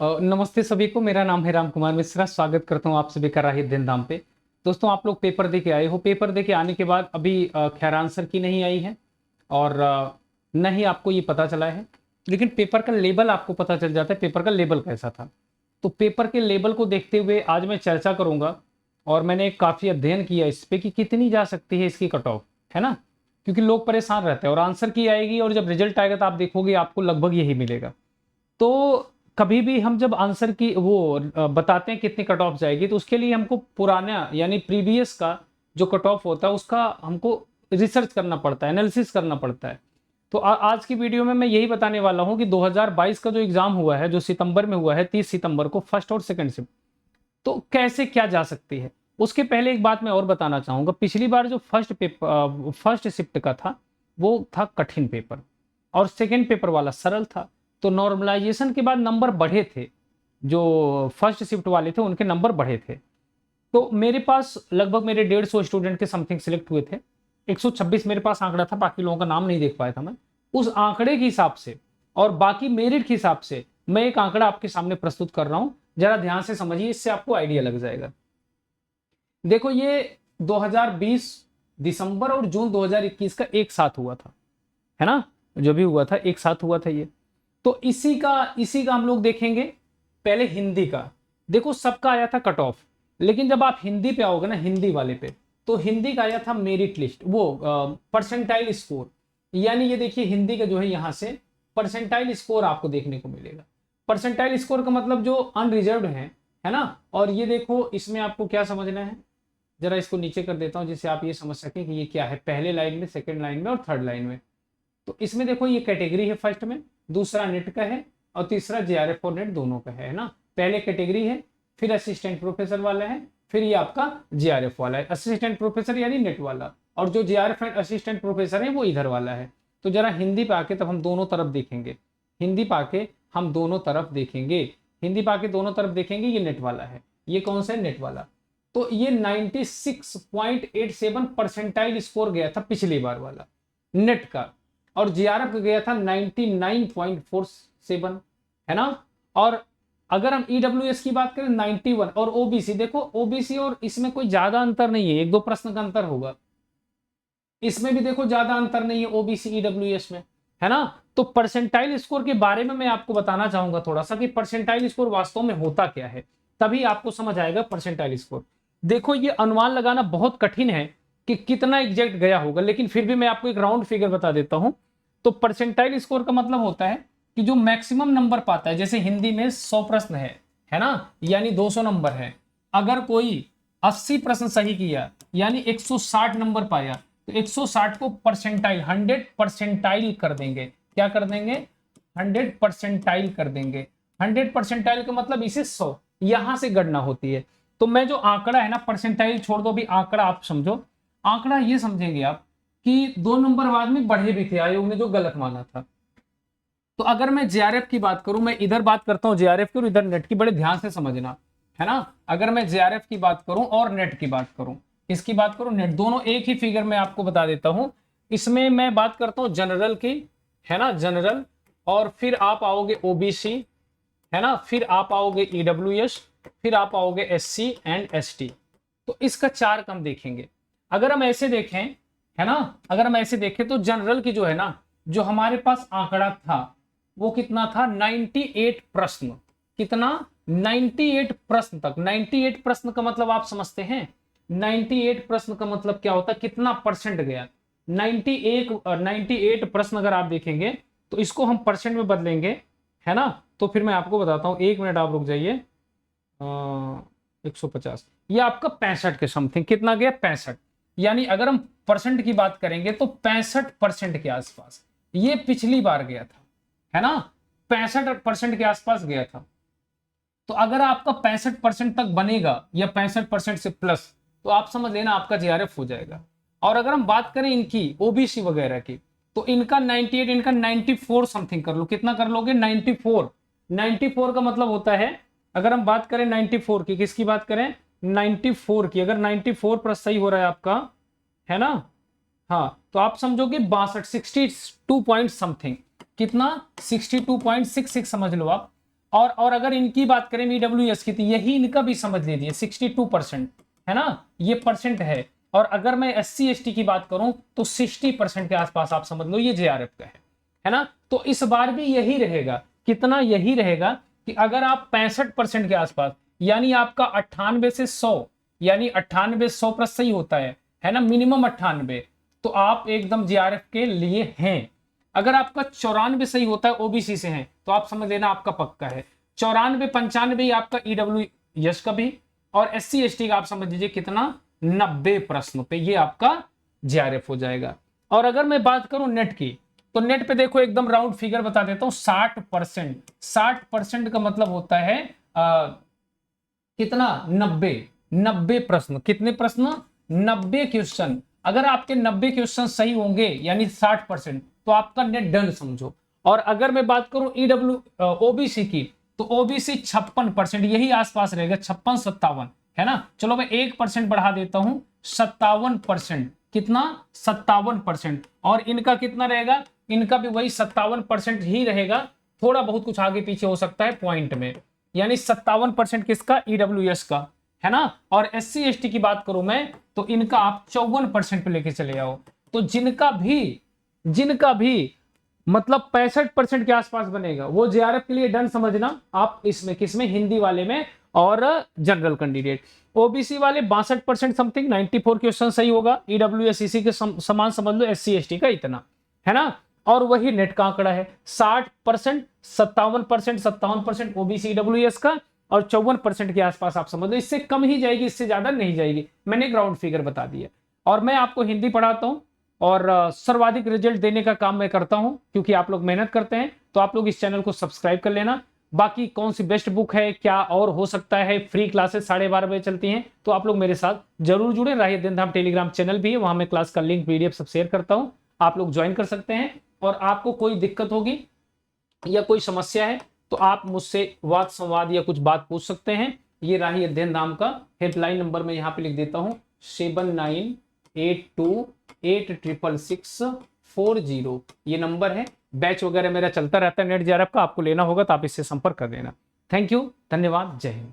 नमस्ते सभी को। मेरा नाम है राम कुमार मिश्रा। स्वागत करता हूं आप सभी का राहित दिन धाम पे। दोस्तों, आप लोग पेपर दे के आए हो। पेपर दे के आने के बाद अभी खैर आंसर की नहीं आई है और न ही आपको ये पता चला है, लेकिन पेपर का लेबल आपको पता चल जाता है पेपर का लेबल कैसा था। तो पेपर के लेबल को देखते हुए आज मैं चर्चा करूंगा और मैंने काफ़ी अध्ययन किया इस पे कि कितनी जा सकती है इसकी कट ऑफ, है ना। क्योंकि लोग परेशान रहते हैं और आंसर की आएगी और जब रिजल्ट आएगा तो आप देखोगे आपको लगभग यही मिलेगा। तो कभी भी हम जब आंसर की वो बताते हैं कितनी कट ऑफ जाएगी, तो उसके लिए हमको पुराना यानी प्रीवियस का जो कट ऑफ होता है उसका हमको रिसर्च करना पड़ता है, एनालिसिस करना पड़ता है। तो आज की वीडियो में मैं यही बताने वाला हूं कि 2022 का जो एग्जाम हुआ है, जो सितंबर में हुआ है, 30 सितंबर को, फर्स्ट और सेकंड शिफ्ट, तो कैसे क्या जा सकती है। उसके पहले एक बात मैं और बताना चाहूंगा। पिछली बार जो फर्स्ट शिफ्ट का था वो था कठिन पेपर और सेकंड पेपर वाला सरल था। तो नॉर्मलाइजेशन के बाद नंबर बढ़े थे, जो फर्स्ट शिफ्ट वाले थे उनके नंबर बढ़े थे। तो मेरे पास लगभग मेरे 150 स्टूडेंट के समथिंग सिलेक्ट हुए थे। 126 मेरे पास आंकड़ा था, बाकी लोगों का नाम नहीं देख पाया था मैं। उस आंकड़े के हिसाब से और बाकी मेरिट के हिसाब से मैं एक आंकड़ा आपके सामने प्रस्तुत कर रहा हूं। जरा ध्यान से समझिए, इससे आपको आइडिया लग जाएगा। देखो, ये 2020 दिसंबर और जून 2021 का एक साथ हुआ था, है ना। जो भी हुआ था एक साथ हुआ था ये। तो इसी का हम लोग देखेंगे। पहले हिंदी का देखो, सबका आया था कट ऑफ, लेकिन जब आप हिंदी पे आओगे ना, हिंदी वाले पे, तो हिंदी का आया था मेरिट लिस्ट, वो परसेंटाइल स्कोर। यानी ये देखिए, हिंदी का जो है यहां से परसेंटाइल स्कोर आपको देखने को मिलेगा। परसेंटाइल स्कोर का मतलब जो अनरिजर्व्ड है ना। और ये देखो, इसमें आपको क्या समझना है, जरा इसको नीचे कर देता हूं जिससे आप ये समझ सकें कि ये क्या है, पहले लाइन में, सेकेंड लाइन में और थर्ड लाइन में। तो इसमें देखो, ये कैटेगरी है फर्स्ट में, दूसरा नेट का है और तीसरा जेआरएफ और नेट दोनों का है ना। पहले कैटेगरी है, फिर असिस्टेंट प्रोफेसर वाला है, फिर ये आपका जेआरएफ वाला है। असिस्टेंट प्रोफेसर यानी नेट वाला, और जो जेआरएफ एंड असिस्टेंट प्रोफेसर है वो इधर वाला है। तो जरा हिंदी पे आके तब हम दोनों तरफ देखेंगे। हिंदी पाके हम दोनों तरफ देखेंगे। हिंदी पाके दोनों तरफ देखेंगे। ये नेट वाला है, ये कौन सा है, नेट वाला। तो ये 96.87 परसेंटाइल स्कोर गया था पिछली बार वाला नेट का, और जीआरएफ गया था 99.47, है ना। और अगर हम ईडब्ल्यूएस की बात करें 91, और ओबीसी देखो, ओबीसी और इसमें कोई ज्यादा अंतर नहीं है, एक दो प्रश्न का अंतर होगा। इसमें भी देखो ज्यादा अंतर नहीं है ओबीसी ईडब्ल्यूएस में, है ना। तो परसेंटाइल स्कोर के बारे में मैं आपको बताना चाहूंगा थोड़ा सा कि परसेंटाइल स्कोर वास्तव में होता क्या है, तभी आपको समझ आएगा परसेंटाइल स्कोर। देखो, ये अनुमान लगाना बहुत कठिन है कि कितना एग्जैक्ट गया होगा, लेकिन फिर भी मैं आपको एक राउंड फिगर बता देता हूं। तो परसेंटाइल स्कोर का मतलब होता है कि जो मैक्सिमम नंबर पाता है, जैसे हिंदी में 100 प्रश्न है ना, यानी 200 नंबर है। अगर कोई 80 प्रश्न सही किया यानी 160 नंबर पाया, तो 160 को परसेंटाइल 100 परसेंटाइल कर देंगे। क्या कर देंगे, 100 परसेंटाइल कर देंगे। 100 परसेंटाइल का मतलब इसे 100 यहां से गणना होती है। तो मैं जो आंकड़ा है ना, परसेंटाइल छोड़ दो, अभी आंकड़ा आप समझो। आंकड़ा ये समझेंगे आप कि 2 नंबर बाद में बढ़े भी थे आयोग ने जो गलत माना था। तो अगर मैं जेआरएफ की बात करूं, मैं इधर बात करता हूं जेआरएफ की और इधर नेट की, बड़े ध्यान से समझना, है ना। अगर मैं जेआरएफ की बात करूं और नेट की बात करूं, इसकी बात करूं, नेट, दोनों एक ही फिगर में आपको बता देता हूं। इसमें मैं बात करता हूं जनरल की, है ना, जनरल, और फिर आप आओगे ओबीसी, है ना, फिर आप आओगे ईडब्ल्यूएस, फिर आप आओगे एससी एंड एसटी। तो इसका चार्ट हम देखेंगे। अगर हम ऐसे देखें, है ना, अगर हम ऐसे देखें तो जनरल की जो है ना, जो हमारे पास आंकड़ा था वो कितना था, 98 प्रश्न। कितना, 98 प्रश्न तक। 98 प्रश्न का मतलब आप समझते हैं, 98 प्रश्न का मतलब क्या होता है, कितना परसेंट गया। 98 प्रश्न अगर आप देखेंगे तो इसको हम परसेंट में बदलेंगे, है ना। तो फिर मैं आपको बताता हूं, 1 मिनट आप रुक जाइए। 150, ये आपका 65 के समथिंग कितना गया, 65। यानी अगर हम परसेंट की बात करेंगे तो 65% के आसपास ये पिछली बार गया था, है ना। 65% के आसपास गया था। तो अगर आपका 65% तक बनेगा या 65% से प्लस, तो आप समझ लेना आपका जेआरएफ हो जाएगा। और अगर हम बात करें इनकी ओबीसी वगैरह की, तो इनका 98, इनका 94 समथिंग कर लो। कितना कर लोगे, 94। 94 का मतलब होता है, अगर हम बात करें 94 की, किसकी बात करें, 94 की, अगर 94 पर सही हो रहा है आपका, है ना, हाँ, तो आप समझोगे 62, 62 पॉइंट समथिंग, कितना, 62.66 समझ लो आप। और अगर इनकी बात करें ईडब्ल्यूएस की, तो यही इनका भी समझ लीजिए 62% है ना, ये परसेंट है। और अगर मैं SC ST की बात करूं तो 60% के आसपास आप समझ लो ये JRF का है ना। तो इस बार भी यही रहेगा, कितना, यही रहेगा कि अगर आप 65% के आसपास, यानी आपका 98 से 100, यानी 98 100 प्लस सही होता है ना, मिनिमम 98, तो आप एकदम JRF के लिए हैं। अगर आपका 94 सही होता है, OBC से हैं, तो आप समझ लेना आपका पक्का है। 94 95 आपका EWS का भी, और SC ST का आप समझ लीजिए कितना, 90 प्रश्नों पे ये आपका JRF हो जाएगा। और अगर मैं बात करूं नेट की, तो नेट पे देखो एकदम राउंड फिगर बता देता हूं, 60%। 60% का मतलब होता है कितना, 90 प्रश्न। कितने प्रश्न, 90 क्वेश्चन। अगर आपके 90 क्वेश्चन सही होंगे यानी 60%, तो आपका नेट डन समझो। और अगर मैं बात करूं OBC की, तो OBC 56%, यही आसपास रहेगा, 56 57 है ना। चलो मैं 1% बढ़ा देता हूं, 57%। कितना, 57%। और इनका कितना रहेगा, इनका भी वही 57% ही रहेगा, थोड़ा बहुत कुछ आगे पीछे हो सकता है पॉइंट में, यानी 57% किसका, EWS का, है ना। और SC ST की बात करूं मैं, तो इनका आप 54% पे लेके चले आओ। तो जिनका भी मतलब 65% के आसपास बनेगा, वो JRF के लिए डन समझना आप। इसमें किसमें, हिंदी वाले में और जनरल कैंडिडेट। OBC वाले 62% समथिंग, 94 क्वेश्चन सही होगा। EWS इसी के समान समझ लो, SC ST का इतना, है ना। और वही नेट का आंकड़ा है, 60%, 57% OBC EWS का, और 54% के आसपास आप समझ लो। इससे कम ही जाएगी, इससे ज्यादा नहीं जाएगी। मैंने ग्राउंड फिगर बता दिया। और मैं आपको हिंदी पढ़ाता हूं, और सर्वाधिक रिजल्ट देने का काम मैं करता हूं, क्योंकि आप लोग मेहनत करते हैं। तो आप लोग इस चैनल को सब्सक्राइब कर लेना। बाकी कौन सी बेस्ट बुक है, क्या और हो सकता है, फ्री क्लासेस 12:30 बजे चलती हैं, तो आप लोग मेरे साथ जरूर जुड़े। राही दिन धाम टेलीग्राम चैनल भी है, वहां मैं क्लास का लिंक PDF सब शेयर करता हूं, आप लोग ज्वाइन कर सकते हैं। और आपको कोई दिक्कत होगी या कोई समस्या है, तो आप मुझसे वाद संवाद या कुछ बात पूछ सकते हैं। ये राही अध्ययन धाम का हेल्पलाइन नंबर मैं यहाँ पे लिख देता हूँ, 7982866640, ये नंबर है। बैच वगैरह मेरा चलता रहता है नेट JRF का, आपको लेना होगा तो आप इससे संपर्क कर लेना। थैंक यू, धन्यवाद, जय हिंद।